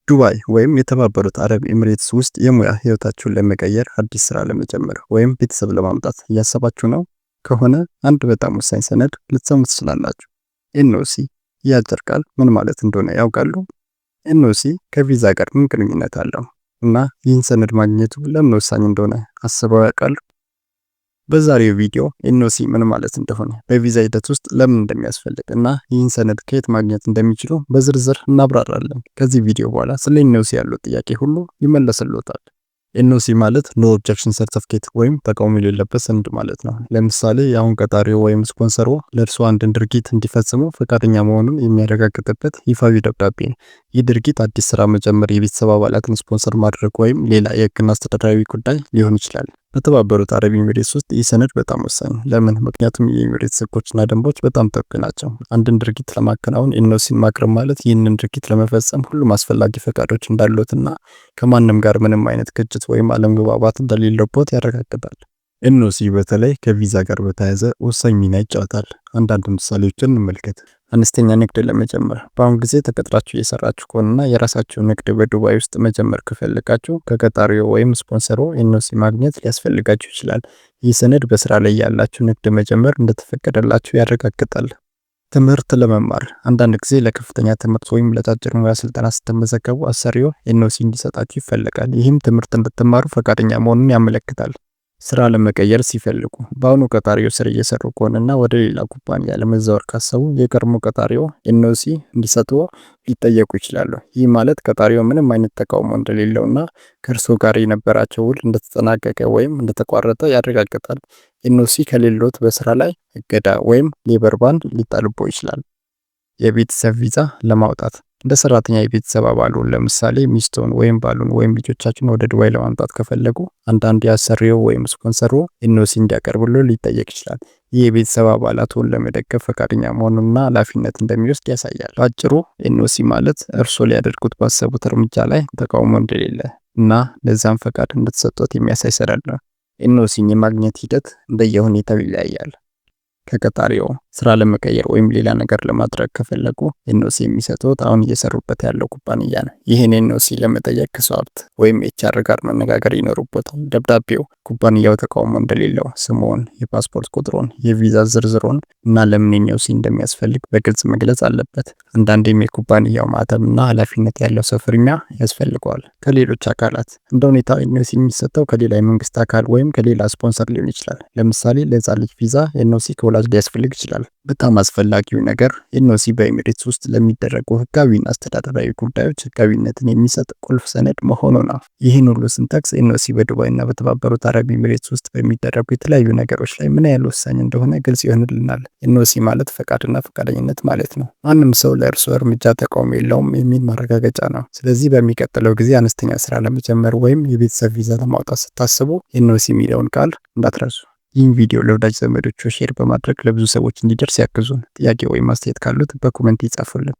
ዱባይ ወይም የተባበሩት አረብ ኤሚሬትስ ውስጥ የሙያ ህይወታችሁን ለመቀየር አዲስ ስራ ለመጀመር ወይም ቤተሰብ ለማምጣት እያሰባችሁ ነው ከሆነ አንድ በጣም ወሳኝ ሰነድ ልትሰሙ ትችላላችሁ። ኤንኦሲ። ይህ አጭር ቃል ምን ማለት እንደሆነ ያውቃሉ? ኤንኦሲ ከቪዛ ጋር ምን ግንኙነት አለው? እና ይህን ሰነድ ማግኘቱ ለምን ወሳኝ እንደሆነ አስበው ያውቃሉ? በዛሬው ቪዲዮ ኤንኦሲ ምን ማለት እንደሆነ፣ በቪዛ ሂደት ውስጥ ለምን እንደሚያስፈልግ እና ይህን ሰነድ ከየት ማግኘት እንደሚችሉ በዝርዝር እናብራራለን። ከዚህ ቪዲዮ በኋላ ስለ ኤንኦሲ ያለው ጥያቄ ሁሉ ይመለስልዎታል። ኤንኦሲ ማለት ኖ ኦብጀክሽን ሰርቲፊኬት ወይም ተቃውሞ የሌለበት ሰነድ ማለት ነው። ለምሳሌ የአሁን ቀጣሪው ወይም ስፖንሰሩ ለእርሱ አንድን ድርጊት እንዲፈጽሙ ፈቃደኛ መሆኑን የሚያረጋግጥበት ይፋዊ ደብዳቤ ነው። ይህ ድርጊት አዲስ ስራ መጀመር፣ የቤተሰብ አባላትን ስፖንሰር ማድረግ ወይም ሌላ የህግና አስተዳደራዊ ጉዳይ ሊሆን ይችላል። በተባበሩት አረብ ኤሚሬትስ ውስጥ ይህ ሰነድ በጣም ወሳኝ ነው። ለምን? ምክንያቱም የኤሚሬትስ ህጎችና ደንቦች በጣም ጥብቅ ናቸው። አንድን ድርጊት ለማከናወን ኤንኦሲን ማቅረብ ማለት ይህንን ድርጊት ለመፈጸም ሁሉም አስፈላጊ ፈቃዶች እንዳሉትና ከማንም ጋር ምንም አይነት ግጭት ወይም አለመግባባት እንደሌለበት ያረጋግጣል። ኤንኦሲ በተለይ ከቪዛ ጋር በተያያዘ ወሳኝ ሚና ይጫወታል። አንዳንድ ምሳሌዎችን እንመልከት። አነስተኛ ንግድ ለመጀመር፣ በአሁን ጊዜ ተቀጥራችሁ እየሰራችሁ ከሆነና የራሳችሁ ንግድ በዱባይ ውስጥ መጀመር ከፈለጋችሁ ከቀጣሪው ወይም ስፖንሰሩ ኤንኦሲ ማግኘት ሊያስፈልጋችሁ ይችላል። ይህ ሰነድ በስራ ላይ ያላችሁ ንግድ መጀመር እንደተፈቀደላችሁ ያረጋግጣል። ትምህርት ለመማር፣ አንዳንድ ጊዜ ለከፍተኛ ትምህርት ወይም ለአጭር ሙያ ስልጠና ስትመዘገቡ አሰሪው ኤንኦሲ እንዲሰጣችሁ ይፈልጋል። ይህም ትምህርት እንድትማሩ ፈቃደኛ መሆኑን ያመለክታል። ስራ ለመቀየር ሲፈልጉ፣ በአሁኑ ቀጣሪው ስር እየሰሩ ከሆነና ወደ ሌላ ኩባንያ ለመዛወር ካሰቡ የቀድሞ ቀጣሪው ኤንኦሲ እንዲሰጡ ሊጠየቁ ይችላሉ። ይህ ማለት ቀጣሪው ምንም አይነት ተቃውሞ እንደሌለውና ከእርሶ ጋር የነበራቸው ውል እንደተጠናቀቀ ወይም እንደተቋረጠ ያረጋግጣል። ኤንኦሲ ከሌሎት በስራ ላይ እገዳ ወይም ሌበር ባንድ ሊጣልቦ ይችላል። የቤተሰብ ቪዛ ለማውጣት፣ እንደ ሰራተኛ የቤተሰብ አባሉን ለምሳሌ ሚስቶን ወይም ባሉን ወይም ልጆቻችን ወደ ዱባይ ለማምጣት ከፈለጉ አንዳንድ የአሰሪው ወይም ስፖንሰሩ ኤንኦሲ እንዲያቀርብሎ ሊጠየቅ ይችላል። ይህ የቤተሰብ አባላቱን ለመደገፍ ፈቃደኛ መሆኑንና ኃላፊነት እንደሚወስድ ያሳያል። በአጭሩ ኤንኦሲ ማለት እርሶ ሊያደርጉት ባሰቡት እርምጃ ላይ ተቃውሞ እንደሌለ እና ለዛም ፈቃድ እንደተሰጡት የሚያሳይ ሰነድ ነው። ኤንኦሲን የማግኘት ሂደት እንደየሁኔታው ይለያያል። ከቀጣሪው ስራ ለመቀየር ወይም ሌላ ነገር ለማድረግ ከፈለጉ ኤንኦሲ የሚሰጡት አሁን እየሰሩበት ያለው ኩባንያ ነው። ይህን ኤንኦሲ ለመጠየቅ ከሰው ሀብት ወይም ኤችአር ጋር መነጋገር ይኖርቦታል። ደብዳቤው ኩባንያው ተቃውሞ እንደሌለው ስሙን፣ የፓስፖርት ቁጥሩን፣ የቪዛ ዝርዝሩን እና ለምን ኤንኦሲ እንደሚያስፈልግ በግልጽ መግለጽ አለበት። አንዳንዴም የኩባንያው ማህተምና ኃላፊነት ያለው ሰው ፊርማ ያስፈልገዋል። ከሌሎች አካላት፣ እንደ ሁኔታው ኤንኦሲ የሚሰጠው ከሌላ የመንግስት አካል ወይም ከሌላ ስፖንሰር ሊሆን ይችላል። ለምሳሌ ለህጻን ልጅ ቪዛ ኤንኦሲ ከወላጅ ሊያስፈልግ ይችላል። በጣም አስፈላጊው ነገር ኤንኦሲ በኤሚሬትስ ውስጥ ለሚደረጉ ህጋዊና አስተዳደራዊ ጉዳዮች ህጋዊነትን የሚሰጥ ቁልፍ ሰነድ መሆኑ ነው። ይህን ሁሉ ስንጠቅስ ኤንኦሲ በዱባይና በተባበሩት አረብ ኤሚሬትስ ውስጥ በሚደረጉ የተለያዩ ነገሮች ላይ ምን ያህል ወሳኝ እንደሆነ ግልጽ ይሆንልናል። ኤንኦሲ ማለት ፈቃድና ፈቃደኝነት ማለት ነው። ማንም ሰው ለእርሱ እርምጃ ተቃውሞ የለውም የሚል ማረጋገጫ ነው። ስለዚህ በሚቀጥለው ጊዜ አነስተኛ ስራ ለመጀመር ወይም የቤተሰብ ቪዛ ለማውጣት ስታስቡ ኤንኦሲ የሚለውን ቃል እንዳትረሱ። ይህን ቪዲዮ ለወዳጅ ዘመዶቹ ሼር በማድረግ ለብዙ ሰዎች እንዲደርስ ያግዙን። ጥያቄ ወይም አስተያየት ካሉት በኮሜንት ይጻፉልን።